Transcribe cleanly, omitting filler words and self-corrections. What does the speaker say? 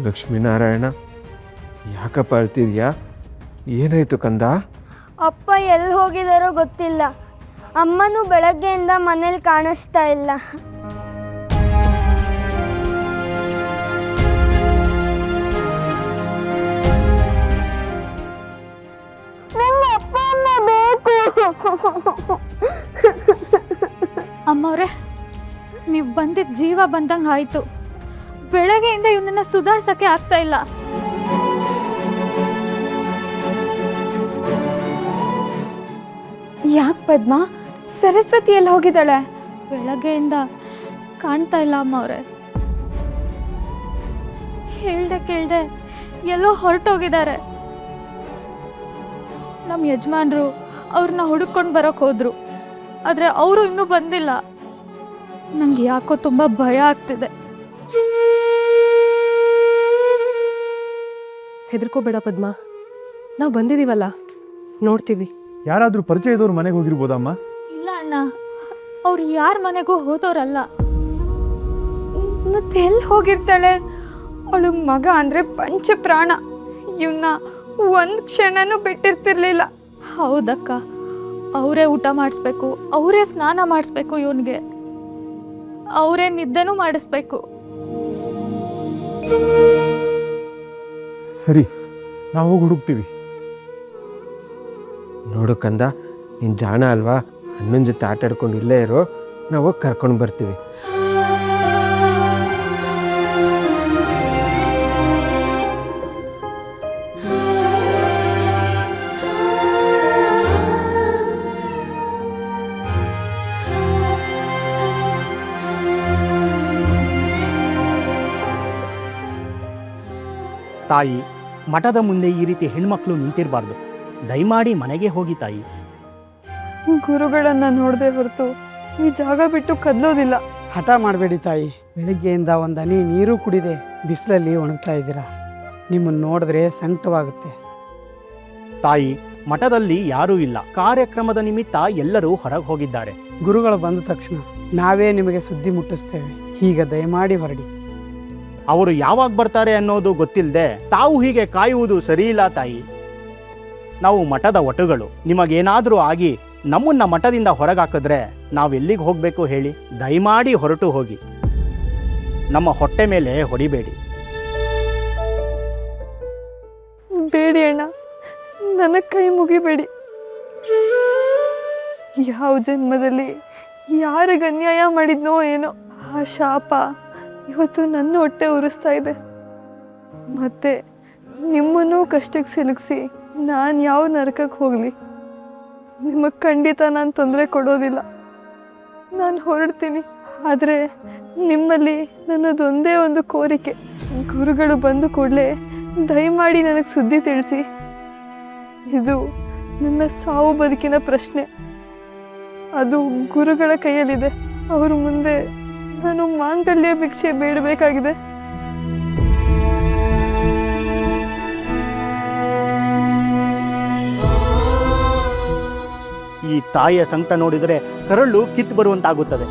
ಲಕ್ಷ್ಮೀನಾರಾಯಣ, ಯಾಕಪ್ಪ ಅಳ್ತಿದ್ಯಾ? ಏನಾಯ್ತು ಕಂದ? ಅಪ್ಪ ಎಲ್ಲಿ ಹೋಗಿದಾರೋ ಗೊತ್ತಿಲ್ಲ. ಅಮ್ಮನೂ ಬೆಳಗ್ಗೆಯಿಂದ ಮನೇಲಿ ಕಾಣಿಸ್ತಾ ಇಲ್ಲ. ಅಪ್ಪ ಅಮ್ಮ ಬೇಕು. ಅಮ್ಮವ್ರೆ, ನೀವು ಬಂದಿದ್ದ ಜೀವ ಬಂದಂಗೆ ಆಯಿತು. ಬೆಳಗ್ಗೆಯಿಂದ ಇವನನ್ನ ಸುಧಾರ್ಸಕ್ಕೆ ಆಗ್ತಾ ಇಲ್ಲ. ಯಾಕೆ ಪದ್ಮ? ಸರಸ್ವತಿ ಎಲ್ಲಿ ಹೋಗಿದ್ದಾಳೆ? ಬೆಳಗ್ಗೆಯಿಂದ ಕಾಣ್ತಾ ಇಲ್ಲ ಅಮ್ಮವ್ರೆ. ಹೇಳ್ದೆ ಕೇಳ್ದೆ ಎಲ್ಲೋ ಹೊರಟೋಗಿದ್ದಾರೆ. ನಮ್ಮ ಯಜಮಾನ್ರು ಅವ್ರನ್ನ ಹುಡುಕೊಂಡು ಬರೋಕ್ಕೆ ಹೋದ್ರು, ಆದರೆ ಅವರು ಇನ್ನೂ ಬಂದಿಲ್ಲ. ನಂಗೆ ಯಾಕೋ ತುಂಬ ಭಯ ಆಗ್ತಿದೆ. ಹೆದರ್ಕೋಬೇಡ ಪದ್ಮ, ನಾವು ಬಂದಿದ್ದೀವಲ್ಲ, ನೋಡ್ತೀವಿ. ಯಾರಾದರೂ ಪರಿಚಯ ಇದ್ದವ್ರು ಮನೆಗೆ ಹೋಗಿರ್ಬೋದಮ್ಮ? ಇಲ್ಲ ಅಣ್ಣ, ಅವ್ರು ಯಾರ ಮನೆಗೂ ಹೋದವ್ರಲ್ಲ. ಮತ್ತೆ ಎಲ್ಲಿ ಹೋಗಿರ್ತಾಳೆ? ಅವಳು ಮಗ ಅಂದರೆ ಪಂಚಪ್ರಾಣ. ಇವನ್ನ ಒಂದು ಕ್ಷಣನೂ ಬಿಟ್ಟಿರ್ತಿರ್ಲಿಲ್ಲ. ಹೌದಕ್ಕ, ಅವರೇ ಊಟ ಮಾಡಿಸ್ಬೇಕು, ಅವರೇ ಸ್ನಾನ ಮಾಡಿಸ್ಬೇಕು, ಇವನಿಗೆ ಅವರೇ ನಿದ್ದೆನೂ ಮಾಡಿಸ್ಬೇಕು. ಸರಿ, ನಾವು ಹೋಗಿ ಹುಡುಕ್ತೀವಿ. ನೋಡು ಕಂದ, ನೀನು ಜಾಣ ಅಲ್ವಾ? ಅಣ್ಣನ ಜೊತೆ ಆಟ ಆಡ್ಕೊಂಡು ಇಲ್ಲೇ ಇರೋ, ನಾವು ಹೋಗಿ ಕರ್ಕೊಂಡು ಬರ್ತೀವಿ. ತಾಯಿ, ಮಠದ ಮುಂದೆ ಈ ರೀತಿ ಹೆಣ್ಮಕ್ಳು ನಿಂತಿರಬಾರ್ದು. ದಯಮಾಡಿ ಮನೆಗೆ ಹೋಗಿ ತಾಯಿ. ಗುರುಗಳನ್ನ ನೋಡದೆ ಹೊರತು ಈ ಜಾಗ ಬಿಟ್ಟು ಕದಲೋದಿಲ್ಲ. ಹಠ ಮಾಡಬೇಡಿ ತಾಯಿ. ಬೆಳಿಗ್ಗೆಯಿಂದ ಒಂದು ಹನಿ ನೀರು ಕುಡಿದೆ ಬಿಸಿಲಲ್ಲಿ ಒಣಗ್ತಾ ಇದ್ದೀರಾ. ನಿಮ್ಮನ್ನು ನೋಡಿದ್ರೆ ಸಂಕಟವಾಗುತ್ತೆ. ತಾಯಿ, ಮಠದಲ್ಲಿ ಯಾರೂ ಇಲ್ಲ. ಕಾರ್ಯಕ್ರಮದ ನಿಮಿತ್ತ ಎಲ್ಲರೂ ಹೊರಗೆ ಹೋಗಿದ್ದಾರೆ. ಗುರುಗಳು ಬಂದ ತಕ್ಷಣ ನಾವೇ ನಿಮಗೆ ಸುದ್ದಿ ಮುಟ್ಟಿಸ್ತೇವೆ. ಈಗ ದಯಮಾಡಿ ಹೊರಡಿ. ಅವರು ಯಾವಾಗ ಬರ್ತಾರೆ ಅನ್ನೋದು ಗೊತ್ತಿಲ್ಲದೆ ತಾವು ಹೀಗೆ ಕಾಯುವುದು ಸರಿಯಿಲ್ಲ ತಾಯಿ. ನಾವು ಮಠದ ಒಟುಗಳು. ನಿಮಗೇನಾದರೂ ಆಗಿ ನಮ್ಮನ್ನ ಮಠದಿಂದ ಹೊರಗಾಕಿದ್ರೆ ನಾವೆಲ್ಲಿಗೆ ಹೋಗಬೇಕು ಹೇಳಿ? ದಯಮಾಡಿ ಹೊರಟು ಹೋಗಿ. ನಮ್ಮ ಹೊಟ್ಟೆ ಮೇಲೆ ಹೊಡಿಬೇಡಿ. ಬೇಡಿ ಅಣ್ಣ, ನನ್ನ ಕೈ ಮುಗಿಬೇಡಿ. ಯಾವ ಜನ್ಮದಲ್ಲಿ ಯಾರಿಗೆ ಅನ್ಯಾಯ ಮಾಡಿದ್ನೋ ಏನೋ, ಆ ಶಾಪ ಇವತ್ತು ನನ್ನ ಹೊಟ್ಟೆ ಉರಿಸ್ತಾ ಇದೆ. ಮತ್ತೆ ನಿಮ್ಮನ್ನೂ ಕಷ್ಟಕ್ಕೆ ಸಿಲುಕಿಸಿ ನಾನು ಯಾವ ನರಕಕ್ಕೆ ಹೋಗಲಿ? ನಿಮಗೆ ಖಂಡಿತ ನಾನು ತೊಂದರೆ ಕೊಡೋದಿಲ್ಲ. ನಾನು ಹೊರಡ್ತೀನಿ. ಆದರೆ ನಿಮ್ಮಲ್ಲಿ ನನ್ನದೊಂದೇ ಒಂದು ಕೋರಿಕೆ. ಗುರುಗಳು ಬಂದು ಕೂಡಲೇ ದಯಮಾಡಿ ನನಗೆ ಸುದ್ದಿ ತಿಳಿಸಿ. ಇದು ನನ್ನ ಸಾವು ಬದುಕಿನ ಪ್ರಶ್ನೆ. ಅದು ಗುರುಗಳ ಕೈಯಲ್ಲಿದೆ. ಅವ್ರ ಮುಂದೆ ನಾನು ಮಾಂಗಲ್ಯ ಭಿಕ್ಷೆ ಬೇಡಬೇಕಾಗಿದೆ. ಈ ತಾಯಿಯ ಸಂಕಟ ನೋಡಿದರೆ ಕರಳು ಕಿತ್ತು ಬರುವಂತಾಗುತ್ತದೆ.